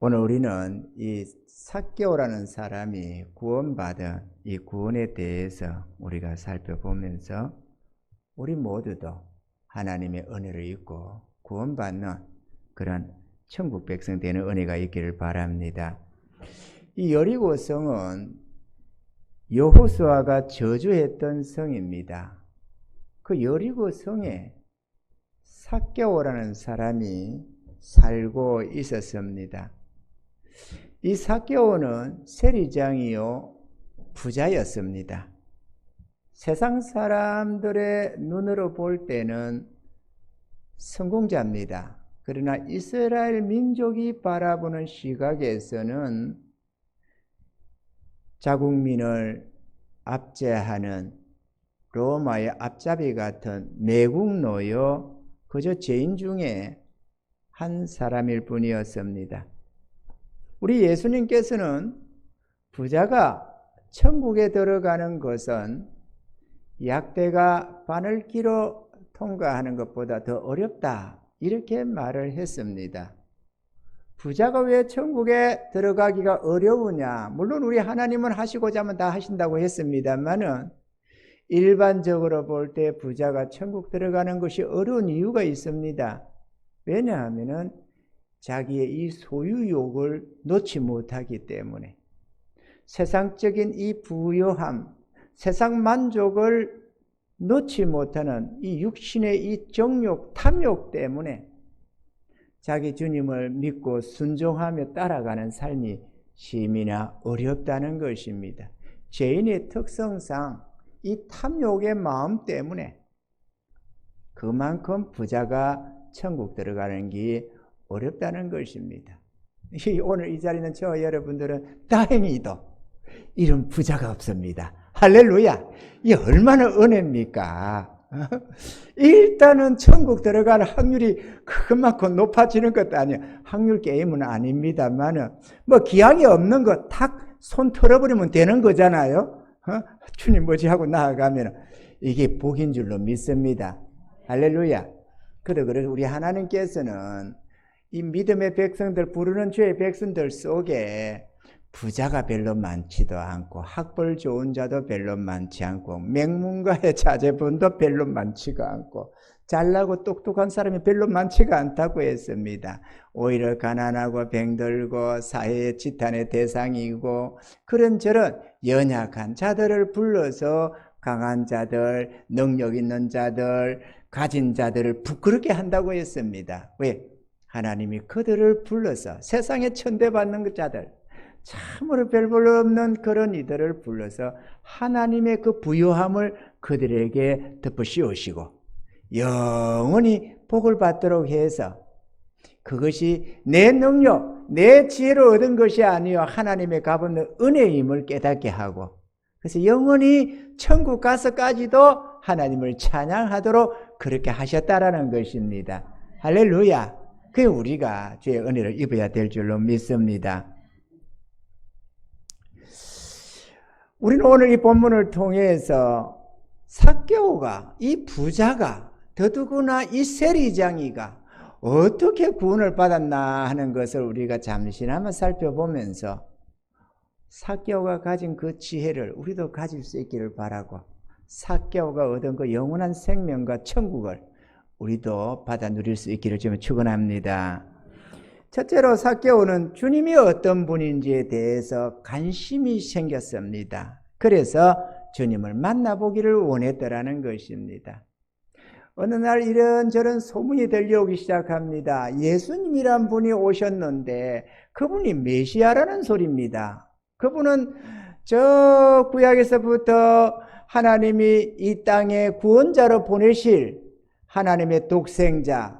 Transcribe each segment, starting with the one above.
오늘 우리는 이 삭개오라는 사람이 구원받은 이 구원에 대해서 우리가 살펴보면서 우리 모두도 하나님의 은혜를 입고 구원받는 그런 천국 백성 되는 은혜가 있기를 바랍니다. 이 여리고 성은 여호수아가 저주했던 성입니다. 그 여리고 성에 삭개오라는 사람이 살고 있었습니다. 이 삭개오는 세리장이요 부자였습니다. 세상 사람들의 눈으로 볼 때는 성공자입니다. 그러나 이스라엘 민족이 바라보는 시각에서는 자국민을 압제하는 로마의 앞잡이 같은 매국노요 그저 죄인 중에 한 사람일 뿐이었습니다. 우리 예수님께서는 부자가 천국에 들어가는 것은 약대가 바늘기로 통과하는 것보다 더 어렵다 이렇게 말을 했습니다. 부자가 왜 천국에 들어가기가 어려우냐? 물론 우리 하나님은 하시고자 하면 다 하신다고 했습니다만은 일반적으로 볼 때 부자가 천국 들어가는 것이 어려운 이유가 있습니다. 왜냐하면은 자기의 이 소유욕을 놓지 못하기 때문에 세상적인 이 부요함, 세상 만족을 놓지 못하는 이 육신의 이 정욕, 탐욕 때문에 자기 주님을 믿고 순종하며 따라가는 삶이 심히나 어렵다는 것입니다. 죄인의 특성상 이 탐욕의 마음 때문에 그만큼 부자가 천국 들어가는 게 어렵다는 것입니다. 오늘 이 자리는 저와 여러분들은 다행히도 이런 부자가 없습니다. 할렐루야! 이 얼마나 은혜입니까? 일단은 천국 들어갈 확률이 그만큼 높아지는 것도 아니에요. 확률 게임은 아닙니다만은 뭐 기약이 없는 거 탁 손 털어버리면 되는 거잖아요. 주님 뭐지 하고 나아가면 이게 복인 줄로 믿습니다. 할렐루야! 그래서 우리 하나님께서는 이 믿음의 백성들, 부르는 주의 백성들 속에 부자가 별로 많지도 않고 학벌 좋은 자도 별로 많지 않고 맹문가의 자제분도 별로 많지가 않고 잘나고 똑똑한 사람이 별로 많지가 않다고 했습니다. 오히려 가난하고 병들고 사회의 지탄의 대상이고 그런저런 연약한 자들을 불러서 강한 자들, 능력 있는 자들, 가진 자들을 부끄럽게 한다고 했습니다. 왜? 하나님이 그들을 불러서 세상에 천대받는 자들, 참으로 별 볼 없는 그런 이들을 불러서 하나님의 그 부요함을 그들에게 덮어 씌우시고 영원히 복을 받도록 해서 그것이 내 능력, 내 지혜로 얻은 것이 아니요 하나님의 값없는 은혜임을 깨닫게 하고 그래서 영원히 천국 가서까지도 하나님을 찬양하도록 그렇게 하셨다라는 것입니다. 할렐루야! 그게 우리가 주의 은혜를 입어야 될 줄로 믿습니다. 우리는 오늘 이 본문을 통해서 삭개오가, 이 부자가, 더더구나 이 세리장이가 어떻게 구원을 받았나 하는 것을 우리가 잠시나마 살펴보면서 삭개오가 가진 그 지혜를 우리도 가질 수 있기를 바라고 삭개오가 얻은 그 영원한 생명과 천국을 우리도 받아 누릴 수 있기를 좀 축원합니다. 첫째로 삭개오는 주님이 어떤 분인지에 대해서 관심이 생겼습니다. 그래서 주님을 만나보기를 원했더라는 것입니다. 어느 날 이런저런 소문이 들려오기 시작합니다. 예수님이란 분이 오셨는데 그분이 메시아라는 소리입니다. 그분은 저 구약에서부터 하나님이 이 땅에 구원자로 보내실 하나님의 독생자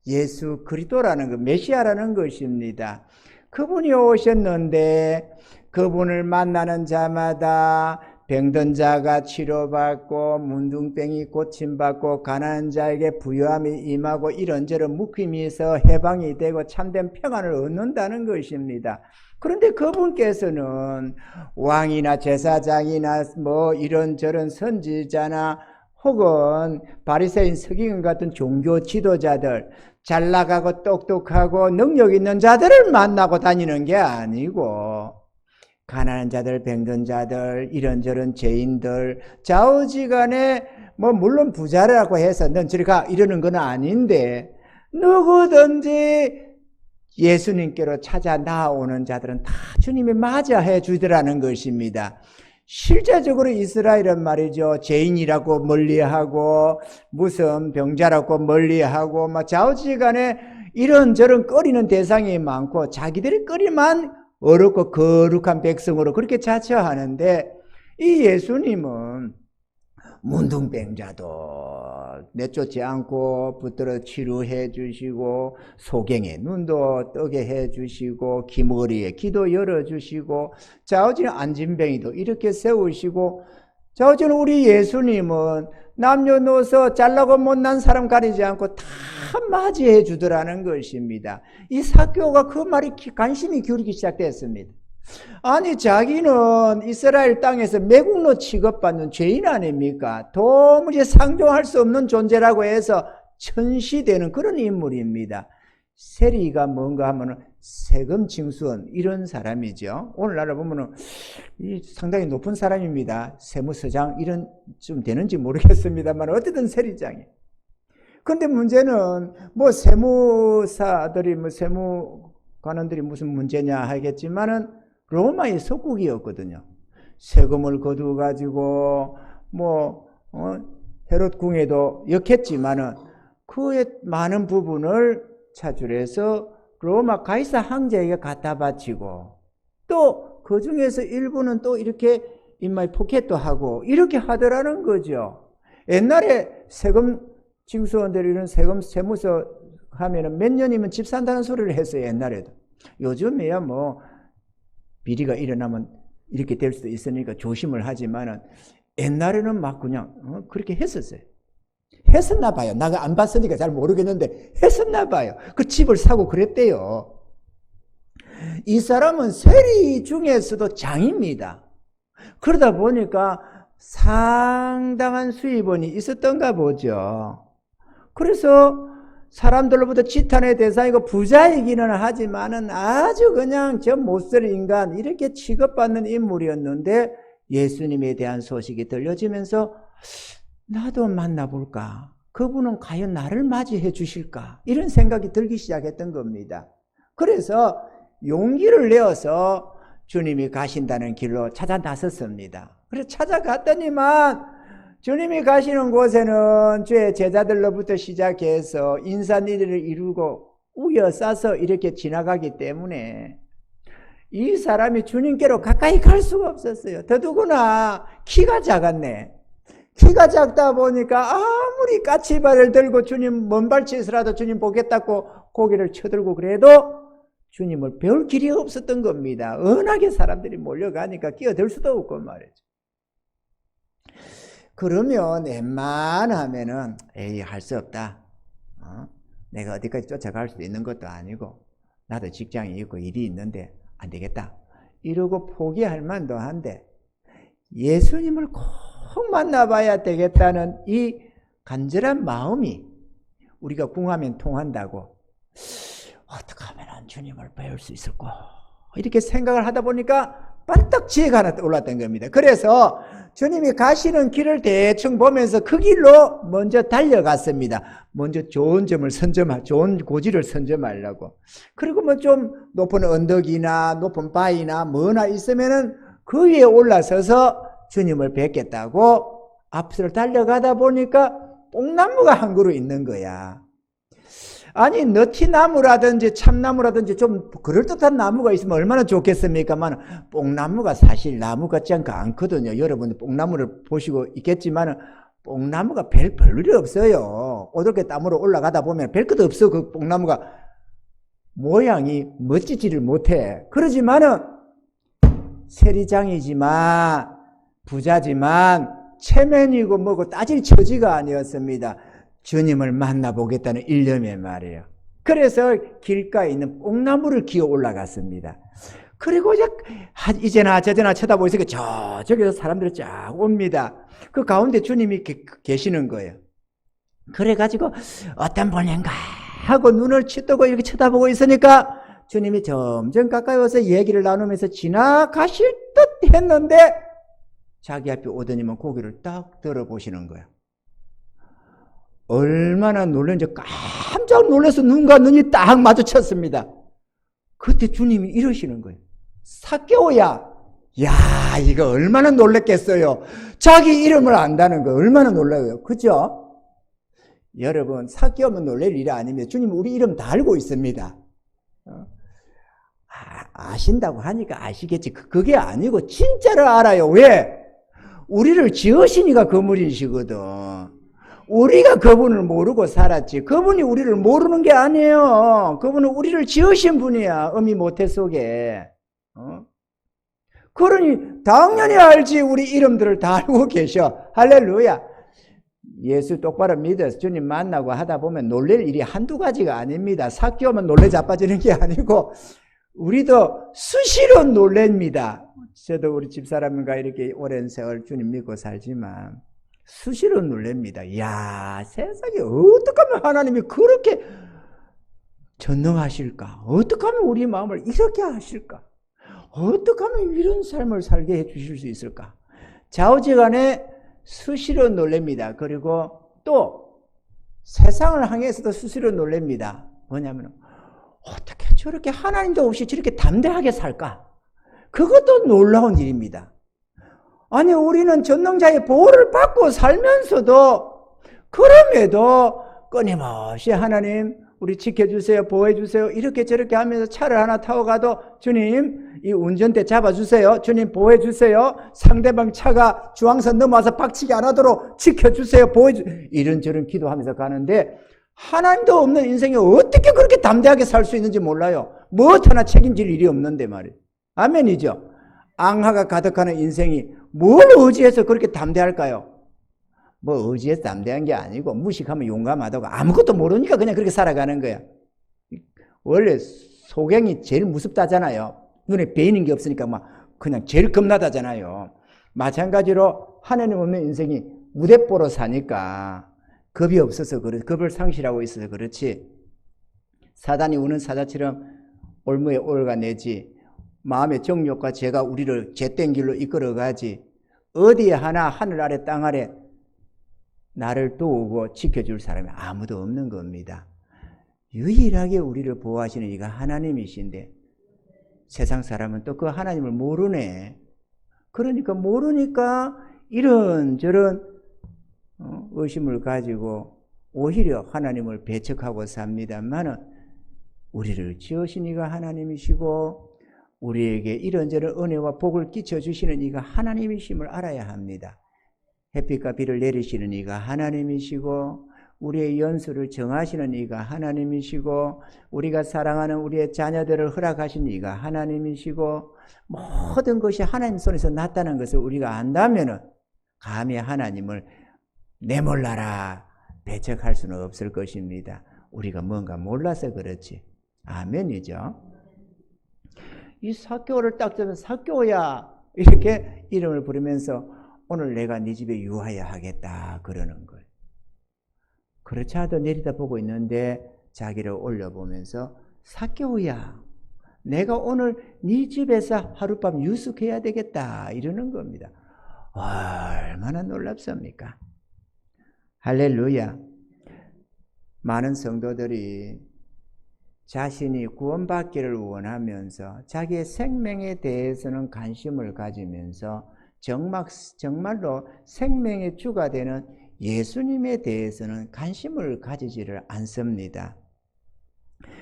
예수 그리스도라는 것, 메시아라는 것입니다. 그분이 오셨는데 그분을 만나는 자마다 병든 자가 치료받고 문둥병이 고침받고 가난한 자에게 부유함이 임하고 이런저런 묶임이 있어 해방이 되고 참된 평안을 얻는다는 것입니다. 그런데 그분께서는 왕이나 제사장이나 뭐 이런저런 선지자나 혹은 바리새인 서기관 같은 종교 지도자들 잘 나가고 똑똑하고 능력 있는 자들을 만나고 다니는 게 아니고 가난한 자들, 병든 자들, 이런저런 죄인들, 좌우지간에 뭐 물론 부자라고 해서 넌 저리 가 이러는 건 아닌데 누구든지 예수님께로 찾아 나오는 자들은 다 주님이 맞이해 주더라는 것입니다. 실제적으로 이스라엘은 말이죠, 죄인이라고 멀리하고 무슨 병자라고 멀리하고 막 좌우지간에 이런저런 꺼리는 대상이 많고 자기들이 꺼리만 어렵고 거룩한 백성으로 그렇게 자처하는데 이 예수님은 문둥병자도 내쫓지 않고 붙들어 치료해 주시고 소경의 눈도 뜨게 해 주시고 기머리에 귀도 열어 주시고 좌우지는 안진뱅이도 이렇게 세우시고 좌우지는 우리 예수님은 남녀노소 잘나고 못난 사람 가리지 않고 다 맞이해 주더라는 것입니다. 이 삭개오가 그 말이 관심이 기울기 시작됐습니다. 아니 자기는 이스라엘 땅에서 매국노 취급받는 죄인 아닙니까? 도무지 상종할 수 없는 존재라고 해서 천시되는 그런 인물입니다. 세리가 뭔가 하면은 세금 징수원 이런 사람이죠. 오늘날에 보면은 상당히 높은 사람입니다. 세무서장 이런 좀 되는지 모르겠습니다만 어쨌든 세리장이에요. 근데 문제는 뭐 세무사들이 뭐 세무관원들이 무슨 문제냐 하겠지만은 로마의 속국이었거든요. 세금을 거두어 가지고 뭐 헤롯 궁에도 역했지만은 그의 많은 부분을 차출해서 로마 가이사 황제에게 갖다 바치고 또 그 중에서 일부는 또 이렇게 인마이 포켓도 하고 이렇게 하더라는 거죠. 옛날에 세금 징수원들이 이런 세금 세무서 하면은 몇 년이면 집 산다는 소리를 했어요. 옛날에도. 요즘에야 뭐 비리가 일어나면 이렇게 될 수도 있으니까 조심을 하지만은 옛날에는 막 그냥 그렇게 했었어요. 했었나 봐요. 나가 안 봤으니까 잘 모르겠는데 했었나 봐요. 그 집을 사고 그랬대요. 이 사람은 세리 중에서도 장입니다. 그러다 보니까 상당한 수입원이 있었던가 보죠. 그래서 사람들로부터 지탄의 대상이고 부자이기는 하지만은 아주 그냥 저 못쓸 인간 이렇게 취급받는 인물이었는데 예수님에 대한 소식이 들려지면서 나도 만나볼까? 그분은 과연 나를 맞이해 주실까? 이런 생각이 들기 시작했던 겁니다. 그래서 용기를 내어서 주님이 가신다는 길로 찾아 나섰습니다. 그래서 찾아갔더니만 주님이 가시는 곳에는 주의 제자들로부터 시작해서 인산일을 이루고 우여싸서 이렇게 지나가기 때문에 이 사람이 주님께로 가까이 갈 수가 없었어요. 더더구나 키가 작았네. 키가 작다 보니까 아무리 까치발을 들고 주님 먼발치에서라도 주님 보겠다고 고개를 쳐들고 그래도 주님을 배울 길이 없었던 겁니다. 워낙에 사람들이 몰려가니까 끼어들 수도 없고 말이죠. 그러면 웬만하면은 에이 할 수 없다. 내가 어디까지 쫓아갈 수도 있는 것도 아니고 나도 직장이 있고 일이 있는데 안 되겠다. 이러고 포기할 만도 한데 예수님을 꼭 만나봐야 되겠다는 이 간절한 마음이 우리가 궁하면 통한다고 어떻게 하면 주님을 배울 수 있을까? 이렇게 생각을 하다 보니까 반딱 지혜가 하나 올랐던 겁니다. 그래서 주님이 가시는 길을 대충 보면서 그 길로 먼저 달려갔습니다. 먼저 좋은 점을 좋은 고지를 선점하려고. 그리고 뭐 좀 높은 언덕이나 높은 바위나 뭐나 있으면은 그 위에 올라서서 주님을 뵙겠다고 앞을 달려가다 보니까 뽕나무가 한 그루 있는 거야. 아니 너티나무라든지 참나무라든지 좀 그럴듯한 나무가 있으면 얼마나 좋겠습니까만 뽕나무가 사실 나무 같지 않거든요. 여러분 뽕나무를 보시고 있겠지만 뽕나무가 별일이 없어요. 어떻게 나무로 올라가다 보면 별것 없어. 그 뽕나무가 모양이 멋지지를 못해. 그러지만은 세리장이지만 부자지만 체면이고 뭐고 따질 처지가 아니었습니다. 주님을 만나보겠다는 일념의 말이에요. 그래서 길가에 있는 뽕나무를 기어 올라갔습니다. 그리고 이제나 저제나 쳐다보니까 저기서 사람들이 쫙 옵니다. 그 가운데 주님이 계시는 거예요. 그래가지고 어떤 분인가 하고 눈을 치뜨고 이렇게 쳐다보고 있으니까 주님이 점점 가까이 와서 얘기를 나누면서 지나가실 듯 했는데 자기 앞에 오더니만 고개를 딱 들어보시는 거야. 얼마나 놀랐는지 깜짝 놀라서 눈과 눈이 딱 마주쳤습니다. 그때 주님이 이러시는 거예요. 삭개오야. 야, 이거 얼마나 놀랬겠어요. 자기 이름을 안다는 거 얼마나 놀라요. 그죠? 여러분, 삭개오면 놀랄 일이 아닙니다. 주님은 우리 이름 다 알고 있습니다. 아신다고 하니까 아시겠지. 그게 아니고 진짜를 알아요. 왜? 우리를 지으시니까 그분이시거든. 우리가 그분을 모르고 살았지. 그분이 우리를 모르는 게 아니에요. 그분은 우리를 지으신 분이야. 어미 모태 속에. 그러니 당연히 알지. 우리 이름들을 다 알고 계셔. 할렐루야. 예수 똑바로 믿어서 주님 만나고 하다 보면 놀랄 일이 한두 가지가 아닙니다. 삭개오면 놀래 자빠지는 게 아니고 우리도 수시로 놀랍니다. 저도 우리 집사람과 이렇게 오랜 세월 주님 믿고 살지만 수시로 놀랍니다. 이야, 세상에 어떻게 하면 하나님이 그렇게 전능하실까? 어떻게 하면 우리 마음을 이렇게 하실까? 어떻게 하면 이런 삶을 살게 해주실 수 있을까? 좌우지간에 수시로 놀랍니다. 그리고 또 세상을 향해서도 수시로 놀랍니다. 뭐냐면 어떻게 저렇게 하나님도 없이 저렇게 담대하게 살까? 그것도 놀라운 일입니다. 아니, 우리는 전능자의 보호를 받고 살면서도 그럼에도 끊임없이 하나님 우리 지켜주세요, 보호해주세요 이렇게 저렇게 하면서 차를 하나 타고 가도 주님 이 운전대 잡아주세요, 주님 보호해주세요, 상대방 차가 주황선 넘어와서 박치기 안 하도록 지켜주세요, 보호해주세요 이런저런 기도하면서 가는데 하나님도 없는 인생에 어떻게 그렇게 담대하게 살 수 있는지 몰라요. 무엇 하나 책임질 일이 없는데 말이에요. 아멘이죠. 앙하가 가득하는 인생이 뭘 의지해서 그렇게 담대할까요? 뭐 의지해서 담대한 게 아니고 무식하면 용감하다고 아무것도 모르니까 그냥 그렇게 살아가는 거야. 원래 소경이 제일 무섭다잖아요. 눈에 베이는 게 없으니까 막 그냥 제일 겁나다잖아요. 마찬가지로 하나님 없는 인생이 무대뽀로 사니까 겁이 없어서 그렇지, 겁을 상실하고 있어서 그렇지. 사단이 우는 사자처럼 올무에 올가내지, 마음의 정욕과 죄가 우리를 죄된 길로 이끌어가지, 어디에 하나 하늘 아래 땅 아래 나를 도우고 지켜줄 사람이 아무도 없는 겁니다. 유일하게 우리를 보호하시는 이가 하나님이신데 세상 사람은 또 그 하나님을 모르네. 그러니까 모르니까 이런저런 의심을 가지고 오히려 하나님을 배척하고 삽니다만은 우리를 지으신 이가 하나님이시고 우리에게 이런저런 은혜와 복을 끼쳐주시는 이가 하나님이심을 알아야 합니다. 햇빛과 비를 내리시는 이가 하나님이시고 우리의 연수를 정하시는 이가 하나님이시고 우리가 사랑하는 우리의 자녀들을 허락하신 이가 하나님이시고 모든 것이 하나님 손에서 났다는 것을 우리가 안다면 감히 하나님을 내몰라라 배척할 수는 없을 것입니다. 우리가 뭔가 몰라서 그렇지. 아멘이죠. 이 삭개오를 딱 잡으면 삭개오야 이렇게 이름을 부르면서 오늘 내가 네 집에 유하여 하겠다 그러는 거예요. 그렇지 않아도 내려다보고 있는데 자기를 올려보면서 삭개오야 내가 오늘 네 집에서 하룻밤 유숙해야 되겠다 이러는 겁니다. 얼마나 놀랍습니까? 할렐루야. 많은 성도들이 자신이 구원받기를 원하면서 자기의 생명에 대해서는 관심을 가지면서 정말로 생명의 주가 되는 예수님에 대해서는 관심을 가지지를 않습니다.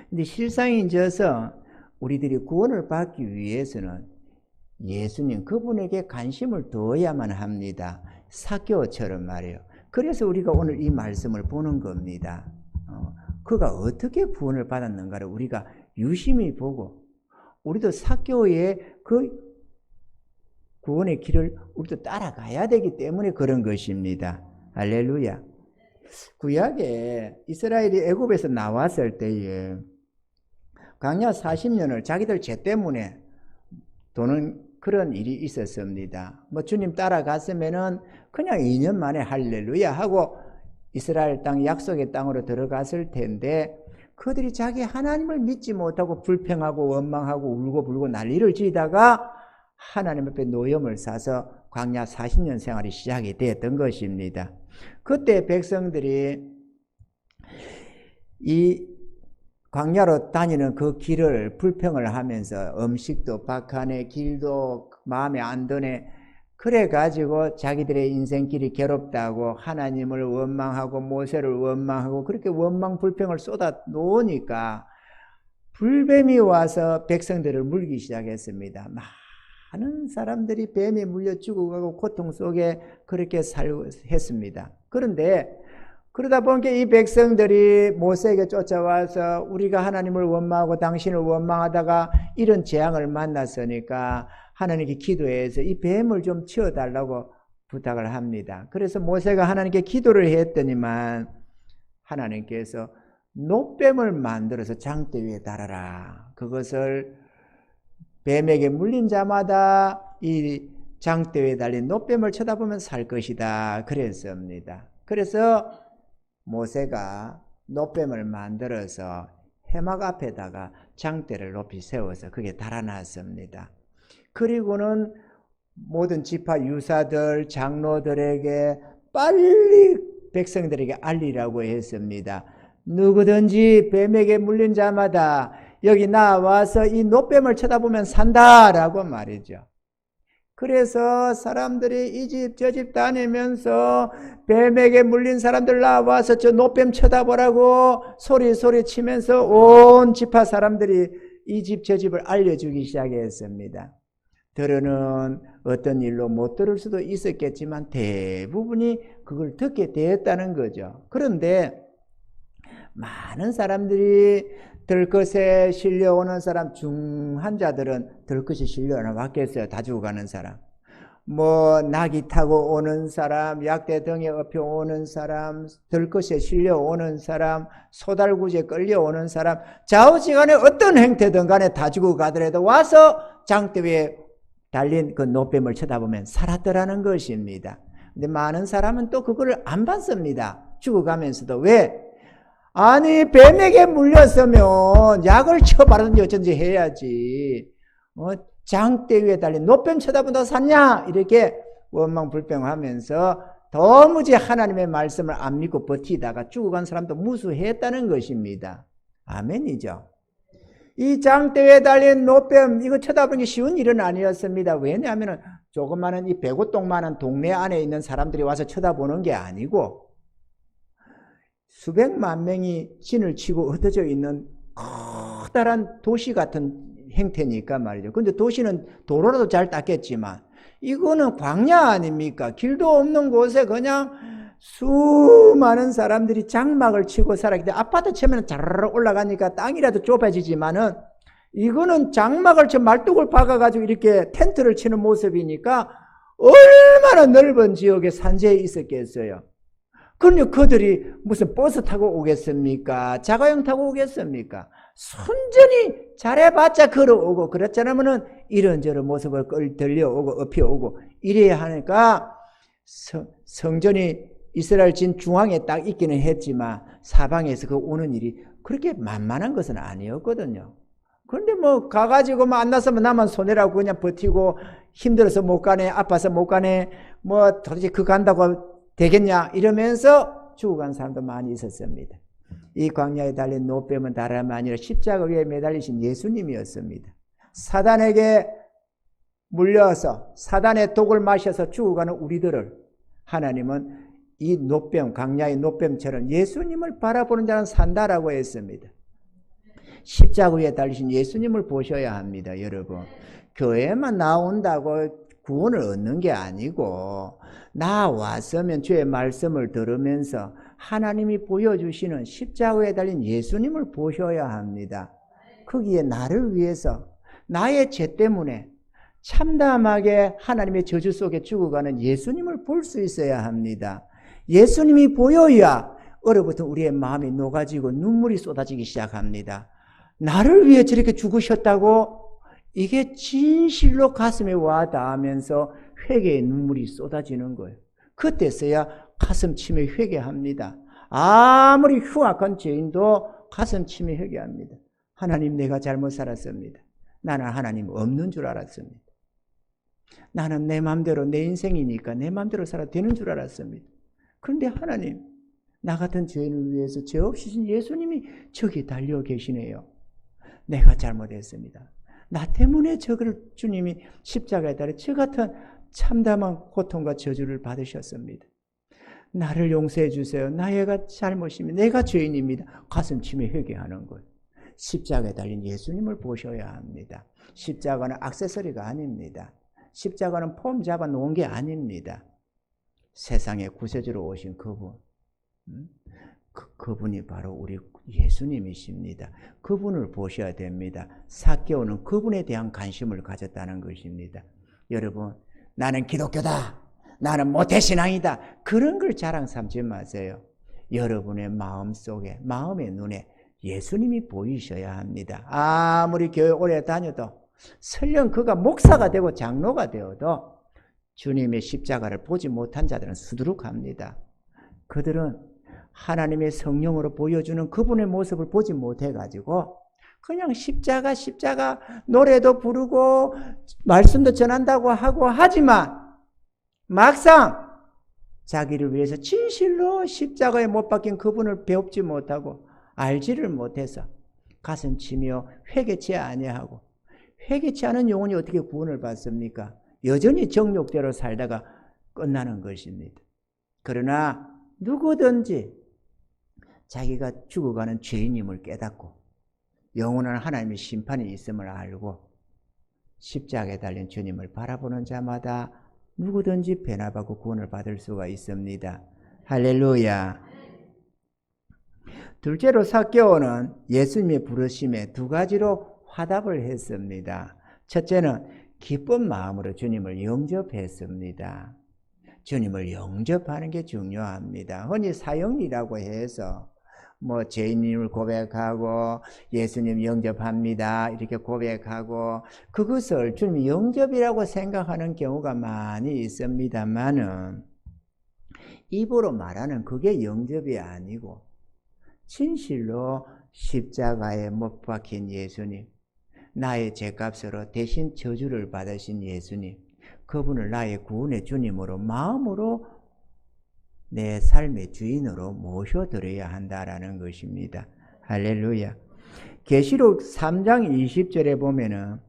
근데 실상인져서 우리들이 구원을 받기 위해서는 예수님 그분에게 관심을 두어야만 합니다. 삭개오처럼 말이에요. 그래서 우리가 오늘 이 말씀을 보는 겁니다. 그가 어떻게 구원을 받았는가를 우리가 유심히 보고 우리도 삭개오의 그 구원의 길을 우리도 따라가야 되기 때문에 그런 것입니다. 할렐루야. 구약에 이스라엘이 애굽에서 나왔을 때에 광야 40년을 자기들 죄 때문에 도는 그런 일이 있었습니다. 뭐 주님 따라갔으면은 그냥 2년 만에 할렐루야 하고 이스라엘 땅 약속의 땅으로 들어갔을 텐데 그들이 자기 하나님을 믿지 못하고 불평하고 원망하고 울고불고 난리를 지다가 하나님 앞에 노염을 싸서 광야 40년 생활이 시작이 되었던 것입니다. 그때 백성들이 이 광야로 다니는 그 길을 불평을 하면서 음식도 박하네, 길도 마음에 안 드네, 그래가지고 자기들의 인생길이 괴롭다고 하나님을 원망하고 모세를 원망하고 그렇게 원망 불평을 쏟아 놓으니까 불뱀이 와서 백성들을 물기 시작했습니다. 많은 사람들이 뱀에 물려 죽어가고 고통 속에 그렇게 했습니다. 그런데 그러다 보니까 이 백성들이 모세에게 쫓아와서 우리가 하나님을 원망하고 당신을 원망하다가 이런 재앙을 만났으니까 하나님께 기도해서 이 뱀을 좀 치워달라고 부탁을 합니다. 그래서 모세가 하나님께 기도를 했더니만 하나님께서 놋뱀을 만들어서 장대 위에 달아라. 그것을 뱀에게 물린 자마다 이 장대 위에 달린 놋뱀을 쳐다보면 살 것이다. 그랬습니다. 그래서 모세가 놋뱀을 만들어서 해막 앞에다가 장대를 높이 세워서 그게 달아놨습니다. 그리고는 모든 지파 유사들, 장로들에게 빨리 백성들에게 알리라고 했습니다. 누구든지 뱀에게 물린 자마다 여기 나와서 이 놋뱀을 쳐다보면 산다라고 말이죠. 그래서 사람들이 이 집 저 집 다니면서 뱀에게 물린 사람들 나와서 저 놋뱀 쳐다보라고 소리 치면서 온 지파 사람들이 이 집 저 집을 알려주기 시작했습니다. 들으는 어떤 일로 못 들을 수도 있었겠지만 대부분이 그걸 듣게 되었다는 거죠. 그런데 많은 사람들이 들것에 실려오는 사람, 중환자들은 들것에 실려오나 맞겠어요. 다 죽어가는 사람. 뭐 낙이 타고 오는 사람, 약대 등에 업혀 오는 사람, 들것에 실려오는 사람, 소달구지에 끌려오는 사람, 좌우지간에 어떤 행태든 간에 다 죽어가더라도 와서 장대 위에 달린 그 놋뱀을 쳐다보면 살았더라는 것입니다. 근데 많은 사람은 또 그거를 안 봤습니다. 죽어가면서도. 왜? 아니 뱀에게 물렸으면 약을 쳐바르든지 어쩐지 해야지. 장대 위에 달린 놋뱀 쳐다본다고 샀냐? 이렇게 원망불평하면서 도무지 하나님의 말씀을 안 믿고 버티다가 죽어간 사람도 무수했다는 것입니다. 아멘이죠. 이 장대 위에 달린 놋뱀 이거 쳐다보는 게 쉬운 일은 아니었습니다. 왜냐하면 조그마한 이 배고똥만한 동네 안에 있는 사람들이 와서 쳐다보는 게 아니고 수백만 명이 진을 치고 흩어져 있는 커다란 도시 같은 행태니까 말이죠. 근데 도시는 도로라도 잘 닦겠지만 이거는 광야 아닙니까? 길도 없는 곳에 그냥 수많은 사람들이 장막을 치고 살았기 때문에 아파트 치면 자르르 올라가니까 땅이라도 좁아지지만은 이거는 장막을 쳐 말뚝을 박아가지고 이렇게 텐트를 치는 모습이니까 얼마나 넓은 지역에 산재에 있었겠어요. 그러니 그들이 무슨 버스 타고 오겠습니까? 자가용 타고 오겠습니까? 순전히 잘해봤자 걸어오고 그렇지 않으면 이런저런 모습을 들려오고 업혀오고 이래야 하니까 성전이 이스라엘 진 중앙에 딱 있기는 했지만 사방에서 그 오는 일이 그렇게 만만한 것은 아니었거든요. 그런데 뭐 가가지고 안 났으면 나만 손해라고 그냥 버티고 힘들어서 못 가네, 아파서 못 가네, 뭐 도대체 그 간다고 되겠냐 이러면서 죽어간 사람도 많이 있었습니다. 이 광야에 달린 놋뱀은 다름 아니라 십자가 위에 매달리신 예수님이었습니다. 사단에게 물려서 사단의 독을 마셔서 죽어가는 우리들을 하나님은 이 놋뱀, 광야의 놋뱀처럼 예수님을 바라보는 자는 산다라고 했습니다. 십자가 위에 달리신 예수님을 보셔야 합니다. 여러분, 교회만 나온다고 구원을 얻는 게 아니고 나왔으면 주의 말씀을 들으면서 하나님이 보여주시는 십자가에 달린 예수님을 보셔야 합니다. 거기에 나를 위해서 나의 죄 때문에 참담하게 하나님의 저주 속에 죽어가는 예수님을 볼 수 있어야 합니다. 예수님이 보여야 얼어붙은 우리의 마음이 녹아지고 눈물이 쏟아지기 시작합니다. 나를 위해 저렇게 죽으셨다고? 이게 진실로 가슴에 와 닿으면서 회개의 눈물이 쏟아지는 거예요. 그때서야 가슴 치며 회개합니다. 아무리 흉악한 죄인도 가슴치며 회개합니다. 하나님, 내가 잘못 살았습니다. 나는 하나님 없는 줄 알았습니다. 나는 내 마음대로, 내 인생이니까 내 마음대로 살아도 되는 줄 알았습니다. 그런데 하나님, 나 같은 죄인을 위해서 죄 없으신 예수님이 저기 달려 계시네요. 내가 잘못했습니다. 나 때문에 저걸 주님이 십자가에 달려 저 같은 참담한 고통과 저주를 받으셨습니다. 나를 용서해 주세요. 나가 잘못입니다. 내가 죄인입니다. 가슴치며 회개하는 것. 십자가에 달린 예수님을 보셔야 합니다. 십자가는 액세서리가 아닙니다. 십자가는 폼 잡아 놓은 게 아닙니다. 세상에 구세주로 오신 그분, 그분이 바로 우리 예수님이십니다. 그분을 보셔야 됩니다. 삭개오는 그분에 대한 관심을 가졌다는 것입니다. 여러분, 나는 기독교다, 나는 모태신앙이다, 그런 걸 자랑 삼지 마세요. 여러분의 마음속에, 마음의 눈에 예수님이 보이셔야 합니다. 아무리 교회 오래 다녀도, 설령 그가 목사가 되고 장로가 되어도 주님의 십자가를 보지 못한 자들은 수두룩합니다. 그들은 하나님의 성령으로 보여주는 그분의 모습을 보지 못해가지고 그냥 십자가 노래도 부르고 말씀도 전한다고 하고 하지만 막상 자기를 위해서 진실로 십자가에 못 박힌 그분을 배웁지 못하고 알지를 못해서 가슴 치며 회개치 아니하고, 회개치 않은 영혼이 어떻게 구원을 받습니까? 여전히 정욕대로 살다가 끝나는 것입니다. 그러나 누구든지 자기가 죽어가는 죄인임을 깨닫고 영원한 하나님의 심판이 있음을 알고 십자가에 달린 주님을 바라보는 자마다 누구든지 변화받고 구원을 받을 수가 있습니다. 할렐루야. 둘째로 삭개오는 예수님의 부르심에 두 가지로 화답을 했습니다. 첫째는 기쁜 마음으로 주님을 영접했습니다. 주님을 영접하는 게 중요합니다. 흔히 사형리라고 해서 죄인임을 고백하고 예수님 영접합니다 이렇게 고백하고 그것을 주님 영접이라고 생각하는 경우가 많이 있습니다만은 입으로 말하는 그게 영접이 아니고 진실로 십자가에 못 박힌 예수님, 나의 죄값으로 대신 저주를 받으신 예수님, 그분을 나의 구원의 주님으로 마음으로 내 삶의 주인으로 모셔드려야 한다라는 것입니다. 할렐루야. 계시록 3장 20절에 보면은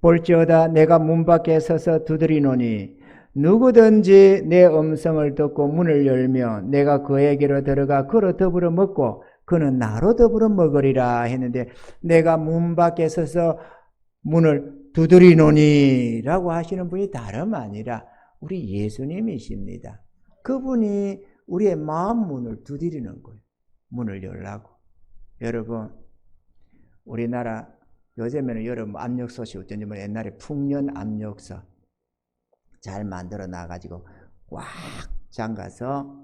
볼지어다 내가 문 밖에 서서 두드리노니 누구든지 내 음성을 듣고 문을 열며 내가 그에게로 들어가 그로 더불어 먹고 그는 나로 더불어 먹으리라 했는데, 내가 문 밖에 서서 문을 두드리노니 라고 하시는 분이 다름 아니라 우리 예수님이십니다. 그분이 우리의 마음 문을 두드리는 거예요. 문을 열라고. 여러분, 우리나라 요즘에는 여러분 압력솥이 어쩐지 옛날에 풍년 압력솥 잘 만들어 놔가지고 꽉 잠가서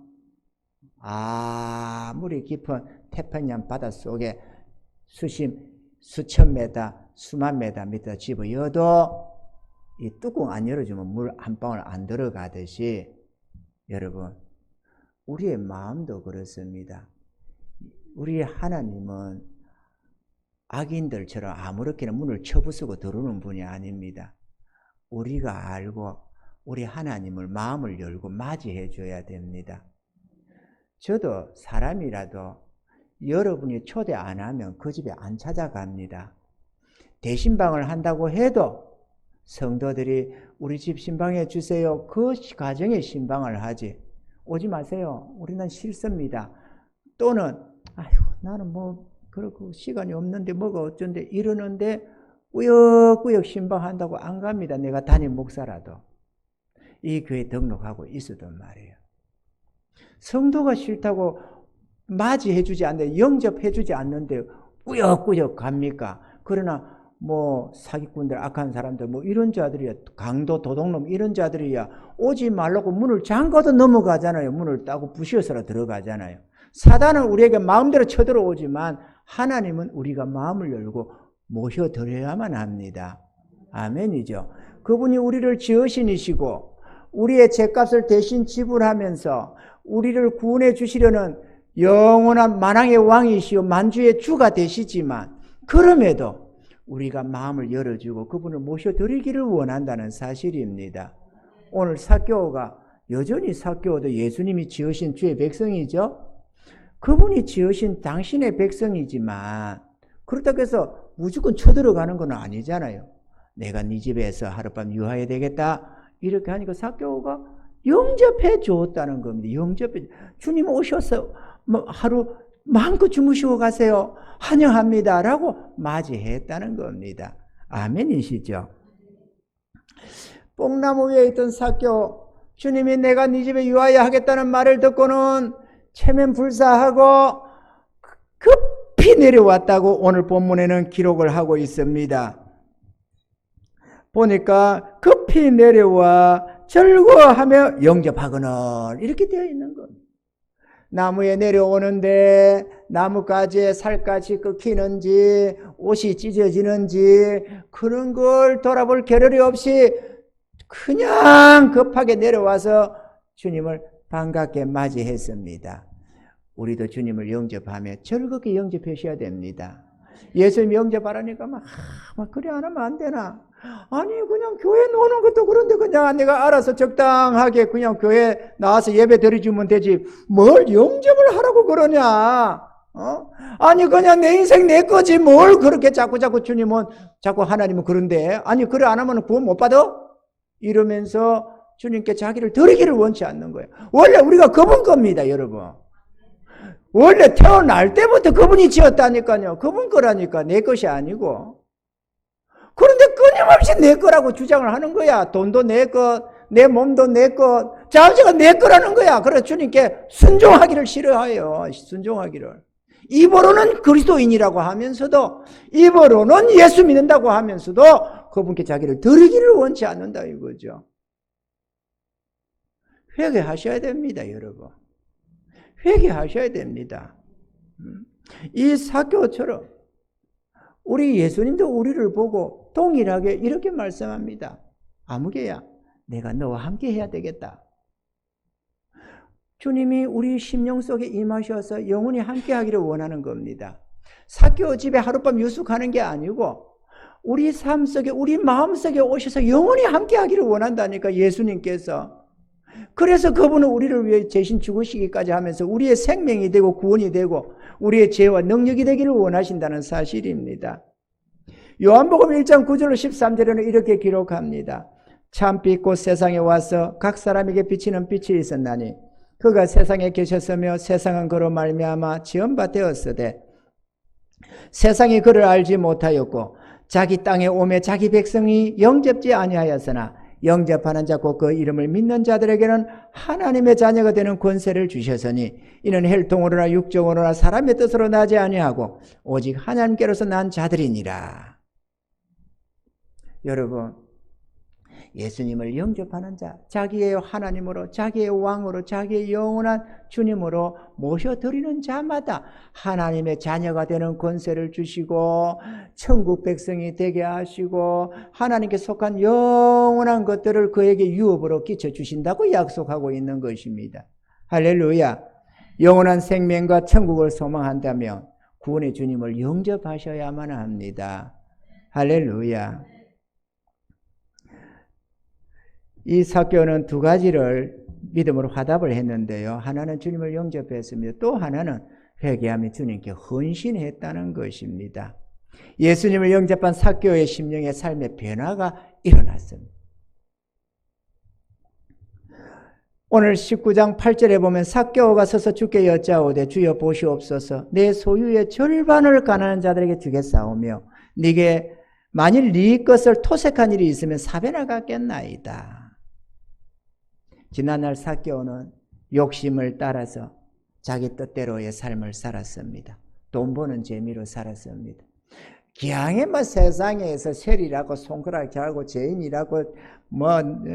아무리 깊은 태평양 바닷속에 수천 메다 수만 메다 밑에 집어여도 이 뚜껑 안 열어주면 물 한 방울 안 들어가듯이 여러분, 우리의 마음도 그렇습니다. 우리 하나님은 악인들처럼 아무렇게나 문을 쳐부수고 들어오는 분이 아닙니다. 우리가 알고 우리 하나님을 마음을 열고 맞이해 줘야 됩니다. 저도 사람이라도 여러분이 초대 안 하면 그 집에 안 찾아갑니다. 대신방을 한다고 해도 성도들이 우리 집 신방해 주세요, 그 가정에 신방을 하지 오지 마세요, 우리는 싫습니다. 또는 아이고 나는 그렇고 시간이 없는데 뭐가 어쩐데 이러는데 꾸역꾸역 신방한다고 안 갑니다. 내가 담임 목사라도 이 교회 등록하고 있었단 말이에요. 성도가 싫다고 맞이해 주지 않는데, 영접해 주지 않는데 꾸역꾸역 갑니까? 그러나 사기꾼들, 악한 사람들 이런 자들이야, 강도 도둑놈 이런 자들이야 오지 말라고 문을 잠가도 넘어가잖아요. 문을 따고 부시어서라 들어가잖아요. 사단은 우리에게 마음대로 쳐들어오지만 하나님은 우리가 마음을 열고 모셔드려야만 합니다. 아멘이죠. 그분이 우리를 지으신이시고 우리의 죄값을 대신 지불하면서 우리를 구원해 주시려는 영원한 만왕의 왕이시오 만주의 주가 되시지만 그럼에도 우리가 마음을 열어주고 그분을 모셔드리기를 원한다는 사실입니다. 오늘 삭개오가 여전히 삭개오도 예수님이 지으신 주의 백성이죠. 그분이 지으신 당신의 백성이지만 그렇다고 해서 무조건 쳐들어가는 건 아니잖아요. 내가 네 집에서 하룻밤 유하해야 되겠다 이렇게 하니까 삭개오가 영접해 주었다는 겁니다. 영접해 주님 오셔서 하루 마음껏 주무시고 가세요. 환영합니다 라고 맞이했다는 겁니다. 아멘이시죠? 뽕나무 위에 있던 삭개오, 주님이 내가 네 집에 유하여 하겠다는 말을 듣고는 체면불사하고 급히 내려왔다고 오늘 본문에는 기록을 하고 있습니다. 보니까 급히 내려와 절거하며 영접하거늘 이렇게 되어 있는 겁니다. 나무에 내려오는데 나뭇가지에 살갗이 꺾이는지 옷이 찢어지는지 그런 걸 돌아볼 겨를이 없이 그냥 급하게 내려와서 주님을 반갑게 맞이했습니다. 우리도 주님을 영접하며 즐겁게 영접하셔야 됩니다. 예수님 영접하라니까 막 그래 안 하면 안 되나? 아니 그냥 교회 노는 것도 그런데 그냥 내가 알아서 적당하게 그냥 교회 나와서 예배 드려주면 되지 뭘 영접을 하라고 그러냐? 아니 그냥 내 인생 내 거지 뭘 그렇게 자꾸 주님은 자꾸 하나님은 그런데 아니 그래 안 하면 구원 못 받아? 이러면서 주님께 자기를 드리기를 원치 않는 거예요. 원래 우리가 그분 겁니다 여러분. 원래 태어날 때부터 그분이 지었다니까요. 그분 거라니까 내 것이 아니고. 그런데 끊임없이 내 거라고 주장을 하는 거야. 돈도 내 것, 내 몸도 내 것, 자체가 내 거라는 거야. 그래서 주님께 순종하기를 싫어해요. 순종하기를. 입으로는 그리스도인이라고 하면서도 입으로는 예수 믿는다고 하면서도 그분께 자기를 드리기를 원치 않는다 이거죠. 회개하셔야 됩니다 여러분. 회개하셔야 됩니다. 이 삭개오처럼 우리 예수님도 우리를 보고 동일하게 이렇게 말씀합니다. 아무개야 내가 너와 함께 해야 되겠다. 주님이 우리 심령 속에 임하셔서 영원히 함께 하기를 원하는 겁니다. 삭개오 집에 하룻밤 유숙하는 게 아니고 우리 삶 속에 우리 마음 속에 오셔서 영원히 함께 하기를 원한다니까 예수님께서. 그래서 그분은 우리를 위해 대신 죽으시기까지 하면서 우리의 생명이 되고 구원이 되고 우리의 죄와 능력이 되기를 원하신다는 사실입니다. 요한복음 1장 9절로 13절에는 이렇게 기록합니다. 참빛 곧 세상에 와서 각 사람에게 비치는 빛이 있었나니 그가 세상에 계셨으며 세상은 그로 말미암아 지음바 되었으되 세상이 그를 알지 못하였고 자기 땅에 오매 자기 백성이 영접지 아니하였으나 영접하는 자 곧 그 이름을 믿는 자들에게는 하나님의 자녀가 되는 권세를 주셨으니 이는 혈통으로나 육정으로나 사람의 뜻으로 나지 아니하고 오직 하나님께로서 난 자들이니라. 여러분 예수님을 영접하는 자, 자기의 하나님으로 자기의 왕으로 자기의 영원한 주님으로 모셔드리는 자마다 하나님의 자녀가 되는 권세를 주시고 천국 백성이 되게 하시고 하나님께 속한 영원한 것들을 그에게 유업으로 끼쳐주신다고 약속하고 있는 것입니다. 할렐루야. 영원한 생명과 천국을 소망한다면 구원의 주님을 영접하셔야만 합니다. 할렐루야. 이 삭개오는 두 가지를 믿음으로 화답을 했는데요. 하나는 주님을 영접했습니다. 또 하나는 회개하며 주님께 헌신했다는 것입니다. 예수님을 영접한 삭개오의 심령의 삶의 변화가 일어났습니다. 오늘 19장 8절에 보면 삭개오가 서서 주께 여짜오되 주여 보시옵소서 내 소유의 절반을 가난한 자들에게 주겠사오며 네게 만일 네 것을 토색한 일이 있으면 사배나 갚겠나이다. 지난날 삭개오는 욕심을 따라서 자기 뜻대로의 삶을 살았습니다. 돈 버는 재미로 살았습니다. 기왕에만 세상에서 세리라고 손가락질하고 죄인이라고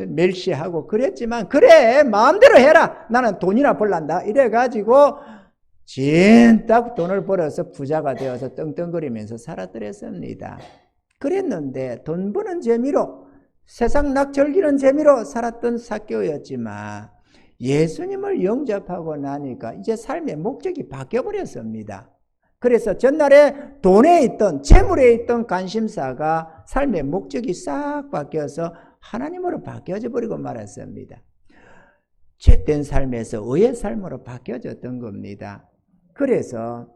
멸시하고 그랬지만 그래 마음대로 해라 나는 돈이나 벌란다 이래가지고 진딱 돈을 벌어서 부자가 되어서 떵떵거리면서 살았더랬습니다. 그랬는데 돈 버는 재미로 세상 낙 즐기는 재미로 살았던 삭개오였지만 예수님을 영접하고 나니까 이제 삶의 목적이 바뀌어버렸습니다. 그래서 전날에 돈에 있던, 재물에 있던 관심사가 삶의 목적이 싹 바뀌어서 하나님으로 바뀌어져 버리고 말았습니다. 죄된 삶에서 의의 삶으로 바뀌어졌던 겁니다. 그래서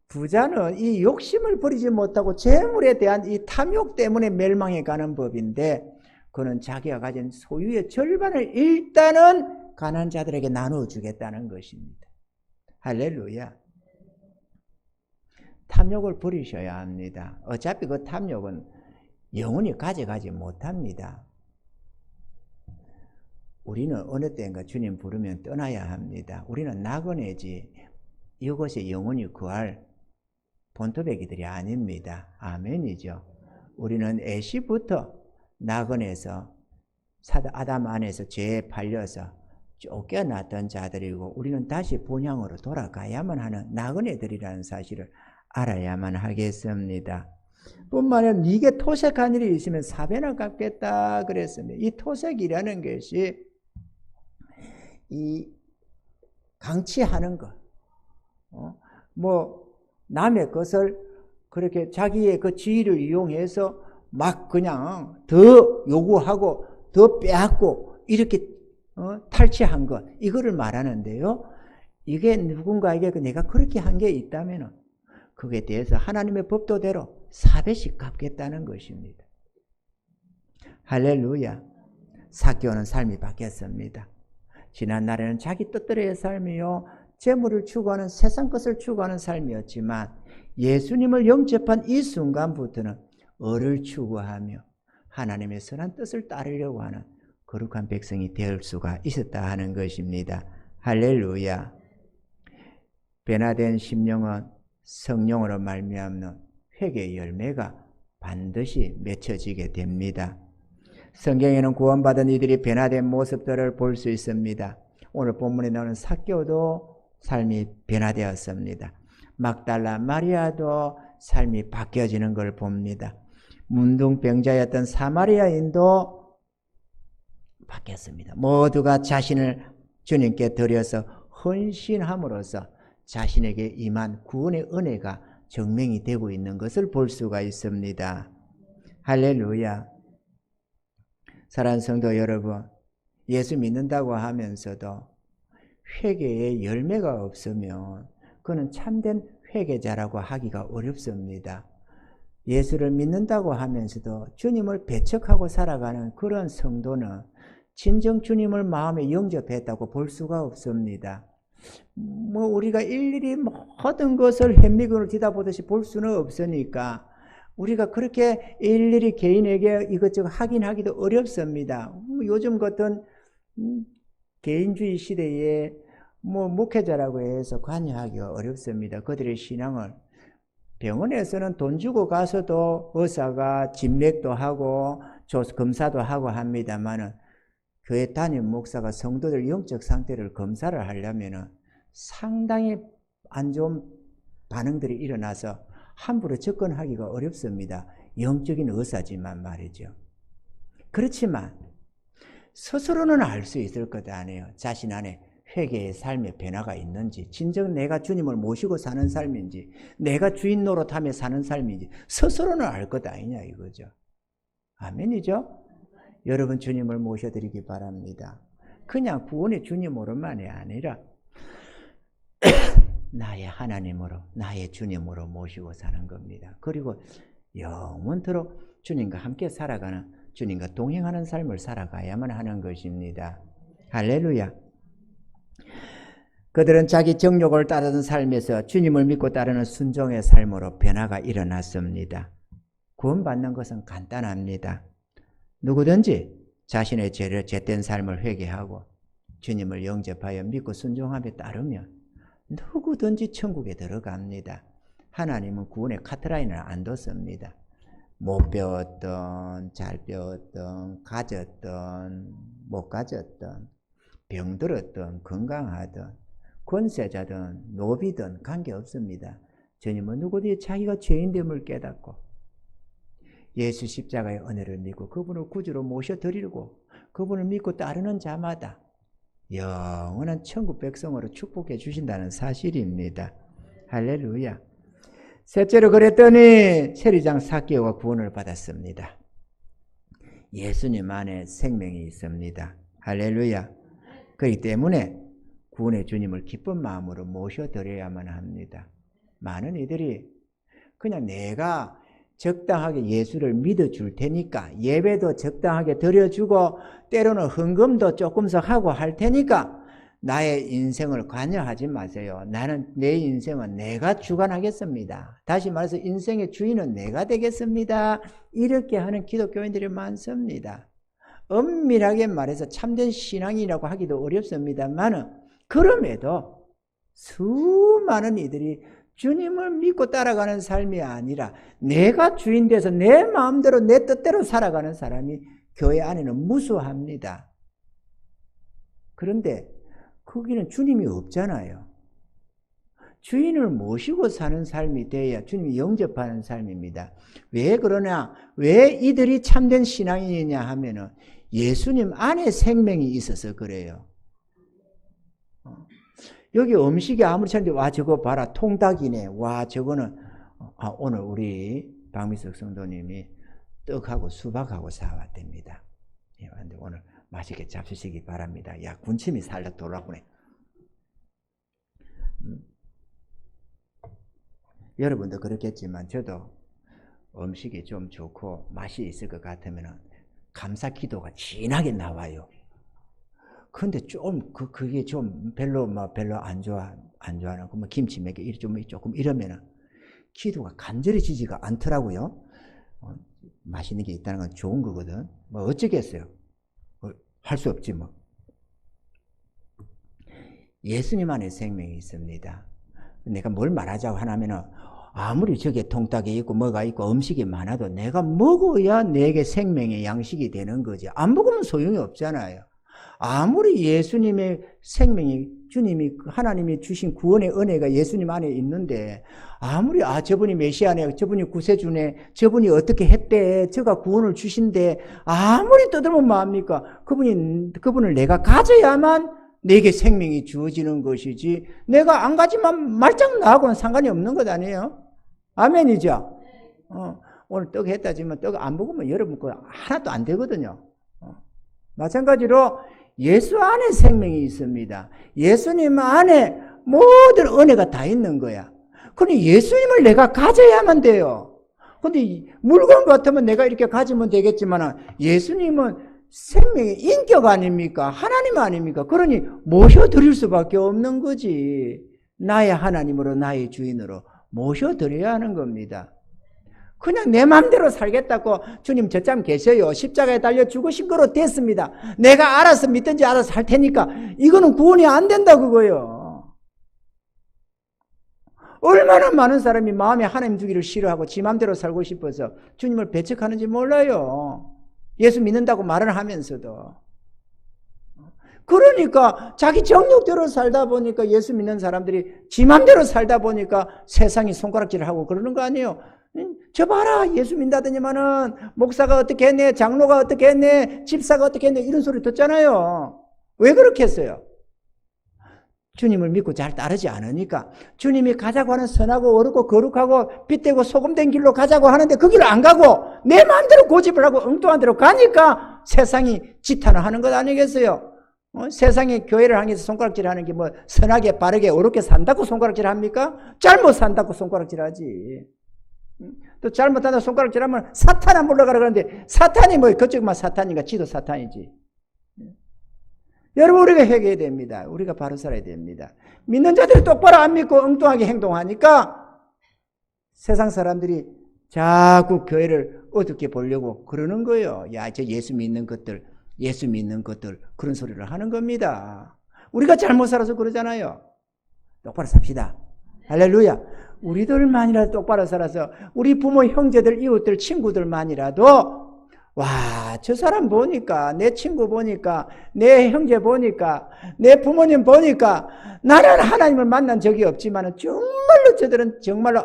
부자는 이 욕심을 버리지 못하고 재물에 대한 이 탐욕 때문에 멸망해 가는 법인데, 그는 자기가 가진 소유의 절반을 일단은 가난한 자들에게 나누어 주겠다는 것입니다. 할렐루야. 탐욕을 버리셔야 합니다. 어차피 그 탐욕은 영원히 가져가지 못합니다. 우리는 어느 때인가 주님 부르면 떠나야 합니다. 우리는 나그네지 이것이 영원히 구할 본토배기들이 아닙니다. 아멘이죠. 우리는 애시부터 나그네에서 아담 안에서 죄에 팔려서 쫓겨났던 자들이고, 우리는 다시 본향으로 돌아가야만 하는 나그네들이라는 사실을 알아야만 하겠습니다. 뿐만 아니라 이게 토색한 일이 있으면 사배나 갚겠다 그랬습니다. 이 토색이라는 것이 이 강취하는 것, 남의 것을 그렇게 자기의 그 지위를 이용해서 막 그냥 더 요구하고 더 빼앗고 이렇게 탈취한 것, 이거를 말하는데요. 이게 누군가에게 내가 그렇게 한 게 있다면 그에 대해서 하나님의 법도대로 4배씩 갚겠다는 것입니다. 할렐루야. 삭개오는 삶이 바뀌었습니다. 지난 날에는 자기 뜻대로의 삶이요, 재물을 추구하는, 세상 것을 추구하는 삶이었지만, 예수님을 영접한 이 순간부터는 을을 추구하며 하나님의 선한 뜻을 따르려고 하는 거룩한 백성이 될 수가 있었다 하는 것입니다. 할렐루야. 변화된 심령은 성령으로 말미암는 회개의 열매가 반드시 맺혀지게 됩니다. 성경에는 구원받은 이들이 변화된 모습들을 볼 수 있습니다. 오늘 본문에 나오는 삭개오도 삶이 변화되었습니다. 막달라 마리아도 삶이 바뀌어지는 걸 봅니다. 문둥병자였던 사마리아인도 바뀌었습니다. 모두가 자신을 주님께 드려서 헌신함으로써 자신에게 임한 구원의 은혜가 증명이 되고 있는 것을 볼 수가 있습니다. 할렐루야. 사랑하는 성도 여러분, 예수 믿는다고 하면서도 회개의 열매가 없으면 그는 참된 회개자라고 하기가 어렵습니다. 예수를 믿는다고 하면서도 주님을 배척하고 살아가는 그런 성도는 진정 주님을 마음에 영접했다고 볼 수가 없습니다. 우리가 일일이 모든 것을 현미경으로 뒤다보듯이 볼 수는 없으니까 우리가 그렇게 일일이 개인에게 이것저것 확인하기도 어렵습니다. 요즘 같은 개인주의 시대에 목회자라고 해서 관여하기가 어렵습니다. 그들의 신앙을 병원에서는 돈 주고 가서도 의사가 진맥도 하고 검사도 하고 합니다만은, 교회 담임 목사가 성도들 영적 상태를 검사를 하려면은 상당히 안 좋은 반응들이 일어나서 함부로 접근하기가 어렵습니다. 영적인 의사지만 말이죠. 그렇지만 스스로는 알 수 있을 것 아니에요. 자신 안에 회개의 삶의 변화가 있는지, 진정 내가 주님을 모시고 사는 삶인지, 내가 주인 노릇하며 사는 삶인지 스스로는 알 것 아니냐 이거죠. 아멘이죠? 여러분 주님을 모셔드리기 바랍니다. 그냥 구원의 주님으로만이 아니라 나의 하나님으로, 나의 주님으로 모시고 사는 겁니다. 그리고 영원토록 주님과 함께 살아가는, 주님과 동행하는 삶을 살아가야만 하는 것입니다. 할렐루야. 그들은 자기 정욕을 따르는 삶에서 주님을 믿고 따르는 순종의 삶으로 변화가 일어났습니다. 구원받는 것은 간단합니다. 누구든지 자신의 죄된 삶을 회개하고 주님을 영접하여 믿고 순종하며 따르면 누구든지 천국에 들어갑니다. 하나님은 구원의 카트라인을 안 뒀습니다. 못 배웠던, 잘 배웠던, 가졌던, 못 가졌던, 병들었던, 건강하던, 권세자든 노비든 관계없습니다. 주님은 누구든지 자기가 죄인됨을 깨닫고 예수 십자가의 은혜를 믿고 그분을 구주로 모셔드리고 그분을 믿고 따르는 자마다 영원한 천국 백성으로 축복해 주신다는 사실입니다. 할렐루야. 셋째로 그랬더니 세리장 삭개오가 구원을 받았습니다. 예수님 안에 생명이 있습니다. 할렐루야. 그렇기 때문에 구원의 주님을 기쁜 마음으로 모셔드려야만 합니다. 많은 이들이 그냥 내가 적당하게 예수를 믿어줄 테니까 예배도 적당하게 드려주고 때로는 헌금도 조금씩 하고 할 테니까 나의 인생을 관여하지 마세요. 나는 내 인생은 내가 주관하겠습니다. 다시 말해서 인생의 주인은 내가 되겠습니다. 이렇게 하는 기독교인들이 많습니다. 엄밀하게 말해서 참된 신앙이라고 하기도 어렵습니다만 그럼에도 수많은 이들이 주님을 믿고 따라가는 삶이 아니라 내가 주인 돼서 내 마음대로 내 뜻대로 살아가는 사람이 교회 안에는 무수합니다. 그런데 거기는 주님이 없잖아요. 주인을 모시고 사는 삶이 돼야 주님이 영접하는 삶입니다. 왜 그러냐? 왜 이들이 참된 신앙인이냐 하면은 예수님 안에 생명이 있어서 그래요. 여기 음식이 아무리 찾는데 와 저거 봐라 통닭이네. 와 저거는 오늘 우리 박미석 성도님이 떡하고 수박하고 사왔답니다. 예, 오늘 맛있게 잡수시기 바랍니다. 야 군침이 살짝 돌아보네. 여러분도 그렇겠지만 저도 음식이 좀 좋고 맛이 있을 것 같으면 감사 기도가 진하게 나와요. 근데 좀 그게 좀 별로 안 좋아하는 뭐 김치 몇 개 조금 이러면은 기도가 간절해지지가 않더라고요. 맛있는 게 있다는 건 좋은 거거든. 뭐 어쩌겠어요. 할 수 없지 뭐. 예수님 안에 생명이 있습니다. 내가 뭘 말하자고 하냐면은 아무리 저게 통닭이 있고 뭐가 있고 음식이 많아도 내가 먹어야 내게 생명의 양식이 되는 거지. 안 먹으면 소용이 없잖아요. 아무리 예수님의 생명이 주님이 하나님이 주신 구원의 은혜가 예수님 안에 있는데 아무리 저분이 메시아네, 저분이 구세주네, 저분이 어떻게 했대, 저가 구원을 주신대 아무리 떠들면 뭐합니까? 그분을 내가 가져야만 내게 생명이 주어지는 것이지 내가 안 가지만 말짱 나하고는 상관이 없는 것 아니에요? 아멘이죠? 오늘 떡 했다지만 떡 안 먹으면 여러분 거 하나도 안 되거든요. 마찬가지로 예수 안에 생명이 있습니다. 예수님 안에 모든 은혜가 다 있는 거야. 그런데 예수님을 내가 가져야만 돼요. 근데 물건 같으면 내가 이렇게 가지면 되겠지만 예수님은 생명의 인격 아닙니까? 하나님 아닙니까? 그러니 모셔드릴 수밖에 없는 거지. 나의 하나님으로 나의 주인으로 모셔드려야 하는 겁니다. 그냥 내 마음대로 살겠다고 주님 저참 계셔요. 십자가에 달려 죽으신 거로 됐습니다. 내가 알아서 믿든지 알아서 할 테니까 이거는 구원이 안 된다 그거요. 얼마나 많은 사람이 마음에 하나님 주기를 싫어하고 지 마음대로 살고 싶어서 주님을 배척하는지 몰라요. 예수 믿는다고 말을 하면서도. 그러니까 자기 정욕대로 살다 보니까 예수 믿는 사람들이 지 마음대로 살다 보니까 세상이 손가락질을 하고 그러는 거 아니에요. 저 봐라 예수 믿다더니만은 목사가 어떻게 했네, 장로가 어떻게 했네, 집사가 어떻게 했네 이런 소리 듣잖아요. 왜 그렇게 했어요? 주님을 믿고 잘 따르지 않으니까. 주님이 가자고 하는 선하고 어렵고 거룩하고 빛되고 소금된 길로 가자고 하는데 그 길을 안 가고 내 마음대로 고집을 하고 엉뚱한 대로 가니까 세상이 지탄을 하는 것 아니겠어요? 세상에 교회를 향해서 손가락질 하는 게 뭐 선하게 바르게 어렵게 산다고 손가락질 합니까? 잘못 산다고 손가락질 하지. 또 잘못한다 손가락질하면 사탄 안 물러가라 그러는데 사탄이 뭐 그쪽만 사탄인가 지도 사탄이지. 여러분 우리가 회개해야 됩니다. 우리가 바로 살아야 됩니다. 믿는 자들이 똑바로 안 믿고 엉뚱하게 행동하니까 세상 사람들이 자꾸 교회를 어둡게 보려고 그러는 거예요. 야, 저 예수 믿는 것들 그런 소리를 하는 겁니다. 우리가 잘못 살아서 그러잖아요. 똑바로 삽시다. 할렐루야. 우리들만이라도 똑바로 살아서 우리 부모, 형제들, 이웃들, 친구들만이라도 와, 저 사람 보니까, 내 친구 보니까, 내 형제 보니까, 내 부모님 보니까 나는 하나님을 만난 적이 없지만 정말로 저들은 정말로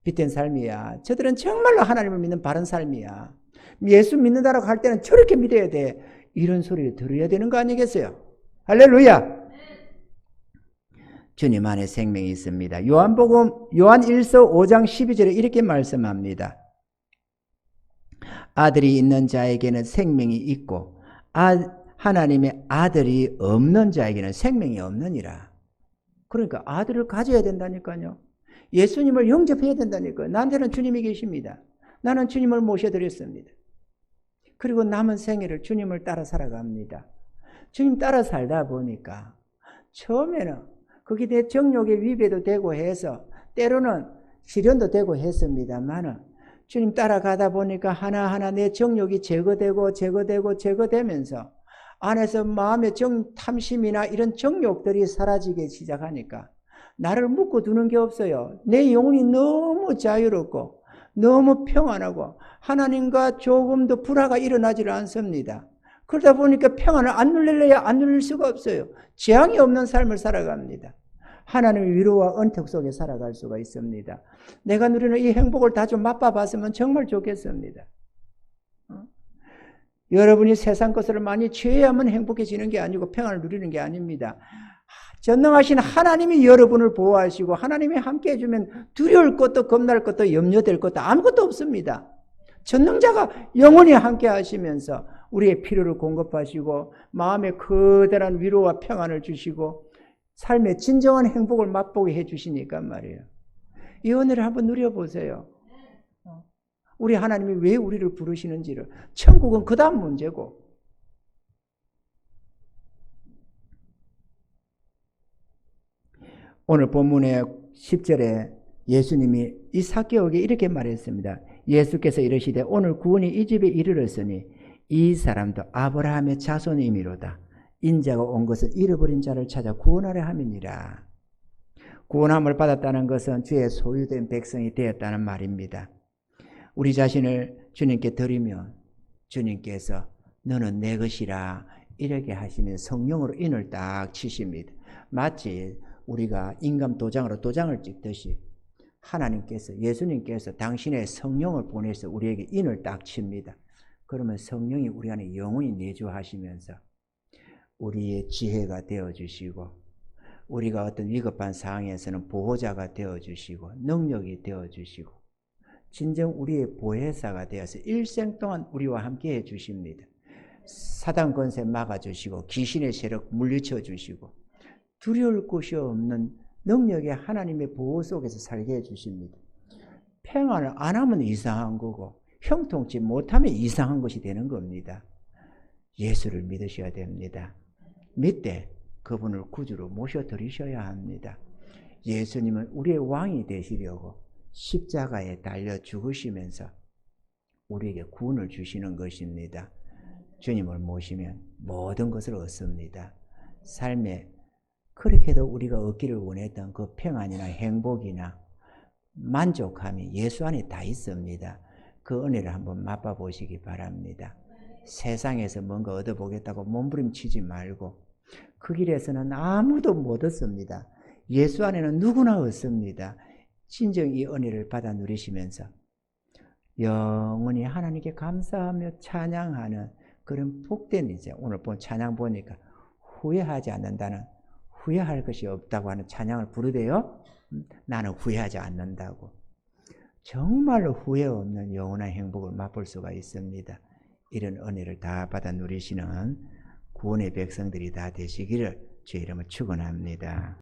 빛된 삶이야. 저들은 정말로 하나님을 믿는 바른 삶이야. 예수 믿는다라고 할 때는 저렇게 믿어야 돼. 이런 소리를 들어야 되는 거 아니겠어요? 할렐루야. 주님 안에 생명이 있습니다. 요한 1서 5장 12절에 이렇게 말씀합니다. 아들이 있는 자에게는 생명이 있고 하나님의 아들이 없는 자에게는 생명이 없느니라. 그러니까 아들을 가져야 된다니까요. 예수님을 영접해야 된다니까요. 나한테는 주님이 계십니다. 나는 주님을 모셔드렸습니다. 그리고 남은 생애를 주님을 따라 살아갑니다. 주님 따라 살다 보니까 처음에는 그게 내 정욕의 위배도 되고 해서 때로는 시련도 되고 했습니다만은 주님 따라가다 보니까 하나하나 내 정욕이 제거되면서 안에서 마음의 탐심이나 이런 정욕들이 사라지기 시작하니까 나를 묶어두는 게 없어요. 내 영혼이 너무 자유롭고 너무 평안하고 하나님과 조금도 불화가 일어나질 않습니다. 그러다 보니까 평안을 안 누릴래야 안 누릴 수가 없어요. 재앙이 없는 삶을 살아갑니다. 하나님의 위로와 은택 속에 살아갈 수가 있습니다. 내가 누리는 이 행복을 다 좀 맛봐봤으면 정말 좋겠습니다. 여러분이 세상 것을 많이 취해야만 행복해지는 게 아니고 평안을 누리는 게 아닙니다. 전능하신 하나님이 여러분을 보호하시고 하나님이 함께 해주면 두려울 것도 겁날 것도 염려될 것도 아무것도 없습니다. 전능자가 영원히 함께 하시면서 우리의 필요를 공급하시고 마음의 커다란 위로와 평안을 주시고 삶의 진정한 행복을 맛보게 해주시니까 말이에요. 이 은혜를 한번 누려보세요. 우리 하나님이 왜 우리를 부르시는지를. 천국은 그 다음 문제고. 오늘 본문의 10절에 예수님이 이 삭개오에게 이렇게 말했습니다. 예수께서 이르시되 오늘 구원이 이 집에 이르렀으니 이 사람도 아브라함의 자손이미로다. 인자가 온 것은 잃어버린 자를 찾아 구원하려 함이니라. 구원함을 받았다는 것은 주의 소유된 백성이 되었다는 말입니다. 우리 자신을 주님께 드리면 주님께서 너는 내 것이라 이렇게 하시면 성령으로 인을 딱 치십니다. 마치 우리가 인감 도장으로 도장을 찍듯이 하나님께서 예수님께서 당신의 성령을 보내서 우리에게 인을 딱 칩니다. 그러면 성령이 우리 안에 영원히 내주하시면서 우리의 지혜가 되어주시고 우리가 어떤 위급한 상황에서는 보호자가 되어주시고 능력이 되어주시고 진정 우리의 보혜사가 되어서 일생 동안 우리와 함께 해주십니다. 사단 권세 막아주시고 귀신의 세력 물리쳐 주시고 두려울 곳이 없는 능력의 하나님의 보호 속에서 살게 해주십니다. 평안을 안 하면 이상한 거고 형통치 못하면 이상한 것이 되는 겁니다. 예수를 믿으셔야 됩니다. 믿되 그분을 구주로 모셔드리셔야 합니다. 예수님은 우리의 왕이 되시려고 십자가에 달려 죽으시면서 우리에게 구원을 주시는 것입니다. 주님을 모시면 모든 것을 얻습니다. 삶에 그렇게도 우리가 얻기를 원했던 그 평안이나 행복이나 만족함이 예수 안에 다 있습니다. 그 은혜를 한번 맛봐보시기 바랍니다. 세상에서 뭔가 얻어보겠다고 몸부림치지 말고 그 길에서는 아무도 못 얻습니다. 예수 안에는 누구나 얻습니다. 진정 이 은혜를 받아 누리시면서 영원히 하나님께 감사하며 찬양하는 그런 복된 이제 오늘 본 찬양 보니까 후회하지 않는다는 후회할 것이 없다고 하는 찬양을 부르대요. 나는 후회하지 않는다고. 정말로 후회 없는 영원한 행복을 맛볼 수가 있습니다. 이런 은혜를 다 받아 누리시는 구원의 백성들이 다 되시기를 주의 이름으로 축원합니다.